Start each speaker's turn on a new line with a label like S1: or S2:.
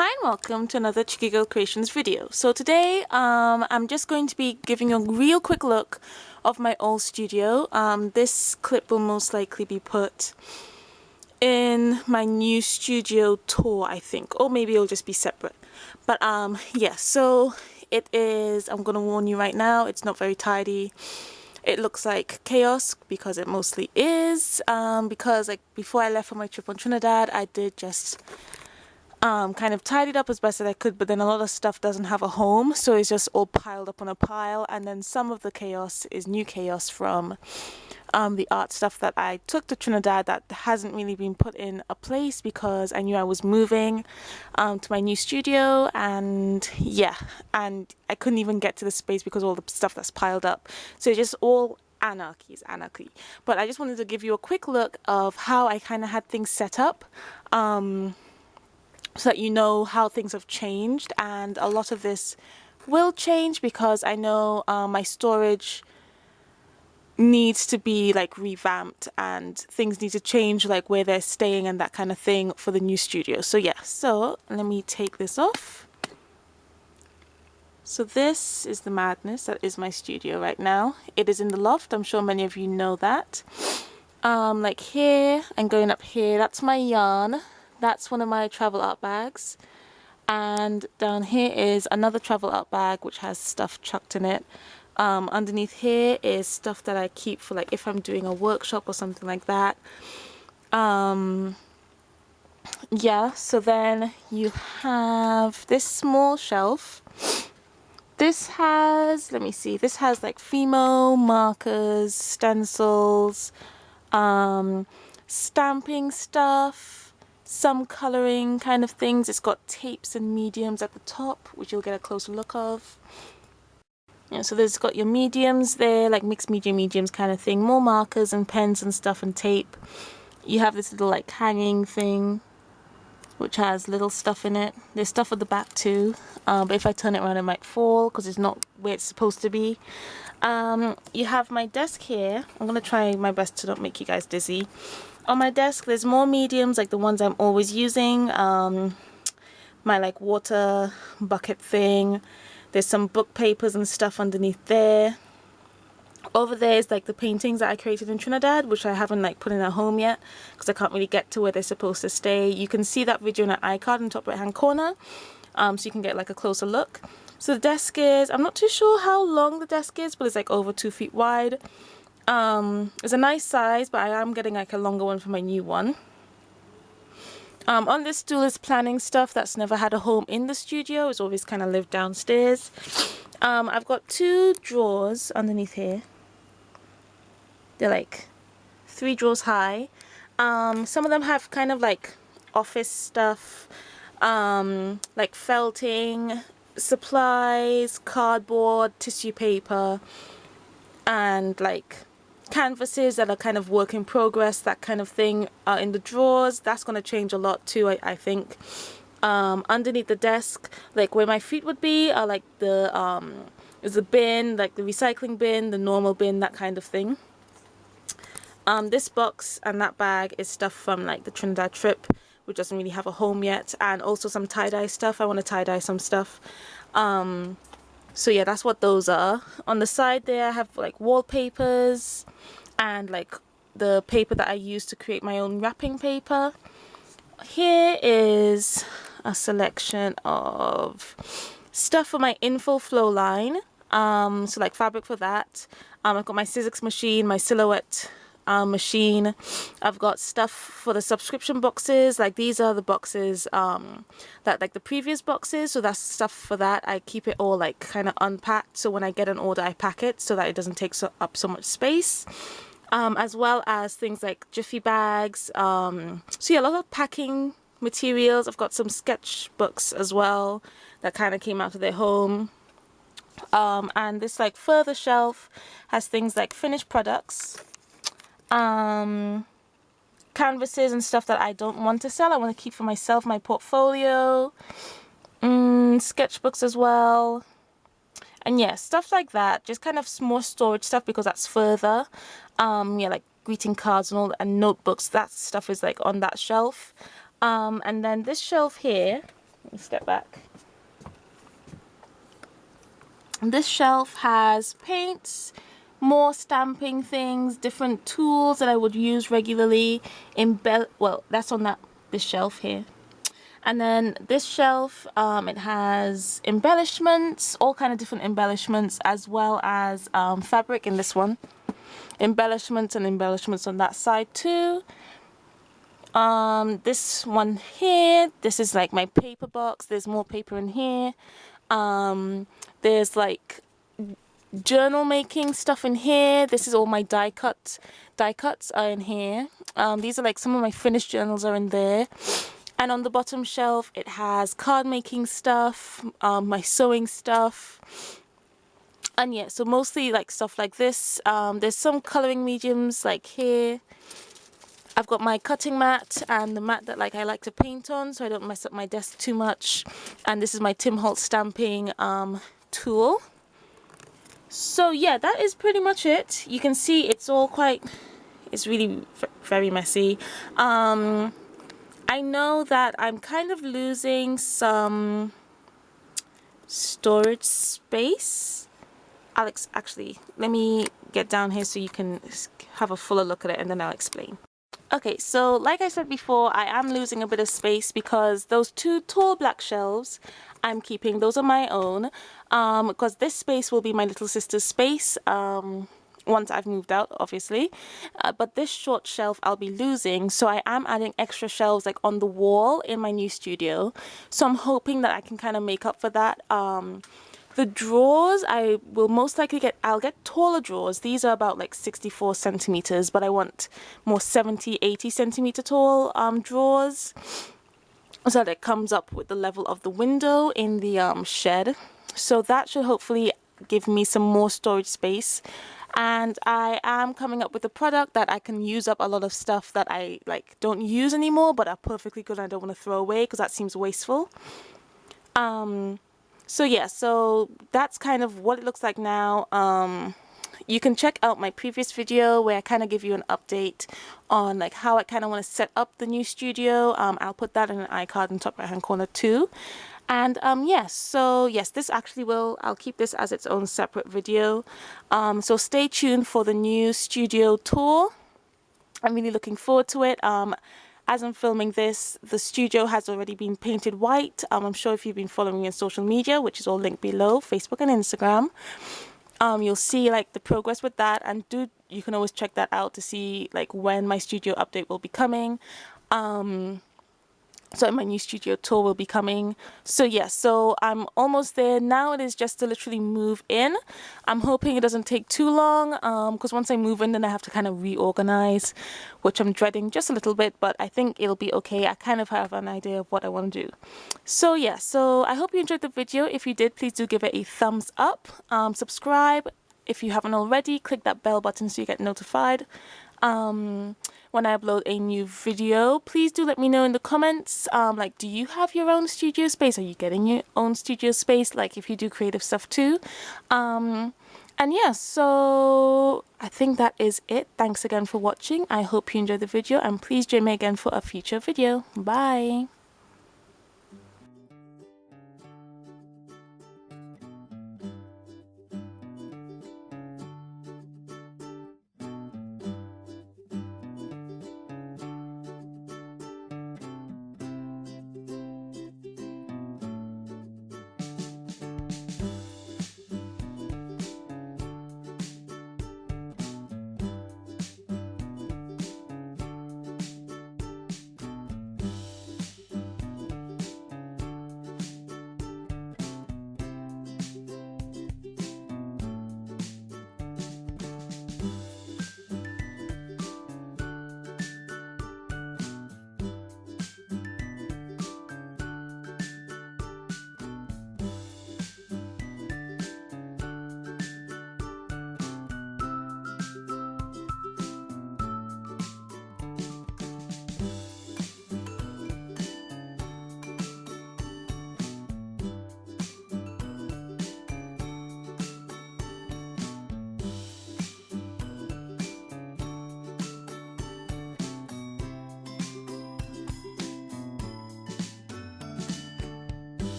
S1: Hi and welcome to another Checiegirl Creations video. So today I'm just going to be giving you a real quick look of my old studio. This clip will most likely be put in my new studio tour, I think, or maybe it'll just be separate. But yeah, so it is, I'm gonna warn you right now, it's not very tidy. It looks like chaos because it mostly is, because like before I left for my trip on Trinidad, I did just kind of tidied up as best as I could, but then a lot of stuff doesn't have a home, so it's just all piled up on a pile. And then some of the chaos is new chaos from the art stuff that I took to Trinidad that hasn't really been put in a place because I knew I was moving to my new studio, and yeah, and I couldn't even get to the space because of all the stuff that's piled up. So it's just all anarchy. But I just wanted to give you a quick look of how I kind of had things set up, so that you know how things have changed. And a lot of this will change because I know my storage needs to be like revamped and things need to change, like where they're staying and that kind of thing for the new studio. So yeah, so let me take this off. So this is the madness that is my studio right now. It is in the loft. I'm sure many of you know that. Like here and going up here, that's my yarn. That's one of my travel art bags, and down here is another travel art bag which has stuff chucked in it. Underneath here is stuff that I keep for like if I'm doing a workshop or something like that. Yeah, so then you have this small shelf. This has, let me see, this has like Fimo, markers, stencils, stamping stuff, some coloring kind of things. It's got tapes and mediums at the top, which you'll get a closer look of. Yeah, so there's got your mediums there, like mixed mediums kind of thing, more markers and pens and stuff and tape. You have this little like hanging thing which has little stuff in it. There's stuff at the back too, but if I turn it around it might fall because it's not where it's supposed to be. You have my desk here. I'm gonna try my best to not make you guys dizzy. On my desk there's more mediums, like the ones I'm always using, my like water bucket thing. There's some book papers and stuff underneath there. Over there is like the paintings that I created in Trinidad, which I haven't like put in a home yet because I can't really get to where they're supposed to stay. You can see that video in an iCard in the top right hand corner, so you can get like a closer look. So the desk is, I'm not too sure how long the desk is, but it's like over 2 feet wide. It's a nice size, but I am getting like a longer one for my new one. On this stool is planning stuff that's never had a home in the studio. It's always kind of lived downstairs. I've got 2 drawers underneath here. They're like 3 drawers high. Some of them have kind of like office stuff, like felting, supplies, cardboard, tissue paper, and like canvases that are kind of work in progress, that kind of thing, in the drawers. That's going to change a lot too, I think. Underneath the desk, like where my feet would be, are like the is the bin, like the recycling bin, the normal bin, that kind of thing. This box and that bag is stuff from like the Trinidad trip, which doesn't really have a home yet, and also some tie-dye stuff. I want to tie-dye some stuff. So yeah, that's what those are. On the side there I have like wallpapers and like the paper that I use to create my own wrapping paper. Here is a selection of stuff for my info flow line, so like fabric for that. I've got my Sizzix machine, my silhouette machine. I've got stuff for the subscription boxes, like these are the boxes that like the previous boxes, so that's stuff for that. I keep it all like kind of unpacked, so when I get an order I pack it so that it doesn't take up so much space, as well as things like jiffy bags. So yeah, a lot of packing materials. I've got some sketchbooks as well that kind of came out of their home, and this like further shelf has things like finished products, canvases and stuff that I don't want to sell, I want to keep for myself, my portfolio, sketchbooks as well, and yeah, stuff like that, just kind of more storage stuff because that's further. Yeah, like greeting cards and all, and notebooks, that stuff is like on that shelf. And then this shelf here, Let me step back. This shelf has paints, more stamping things, different tools that I would use regularly. Well, that's on this shelf here. And then this shelf, it has embellishments, all kind of different embellishments, as well as fabric in this one. Embellishments and embellishments on that side too. This one here, this is like my paper box. There's more paper in here. There's like journal making stuff in here. This is all my die cuts are in here. These are like some of my finished journals are in there. And on the bottom shelf, it has card making stuff, my sewing stuff. And yeah, so mostly like stuff like this. There's some coloring mediums like here. I've got my cutting mat and the mat that like I like to paint on so I don't mess up my desk too much. And this is my Tim Holtz stamping tool. So yeah, that is pretty much it. You can see it's really very messy. I know that I'm kind of losing some storage space. Alex, actually, let me get down here so you can have a fuller look at it and then I'll explain. Okay, so like I said before, I am losing a bit of space because those two tall black shelves I'm keeping. Those are my own because this space will be my little sister's space. Once I've moved out, obviously, but this short shelf I'll be losing, so I am adding extra shelves like on the wall in my new studio, so I'm hoping that I can kind of make up for that. The drawers, I will most likely I'll get taller drawers. These are about like 64 centimeters, but I want more 70-80 centimeter tall drawers, so that it comes up with the level of the window in the shed. So that should hopefully give me some more storage space. And I am coming up with a product that I can use up a lot of stuff that I like don't use anymore but are perfectly good and I don't want to throw away because that seems wasteful. So yeah, so that's kind of what it looks like now. You can check out my previous video where I kind of give you an update on like how I kind of want to set up the new studio. I'll put that in an iCard in the top right hand corner too. And yes, so yes, this actually I'll keep this as its own separate video. So stay tuned for the new studio tour. I'm really looking forward to it. As I'm filming this, the studio has already been painted white. I'm sure if you've been following me on social media, which is all linked below, Facebook and Instagram, you'll see like the progress with that, and you can always check that out to see like when my studio update will be coming. So my new studio tour will be coming. So yes, so I'm almost there. Now it is just to literally move in. I'm hoping it doesn't take too long because once I move in then I have to kind of reorganize, which I'm dreading just a little bit, but I think it'll be okay. I kind of have an idea of what I want to do. So yeah, so I hope you enjoyed the video. If you did, please do give it a thumbs up. Subscribe if you haven't already. Click that bell button so you get notified when I upload a new video. Please do let me know in the comments, like, do you have your own studio space? Are you getting your own studio space? Like, if you do creative stuff too. And yeah, so I think that is it. Thanks again for watching. I hope you enjoyed the video, and please join me again for a future video. Bye.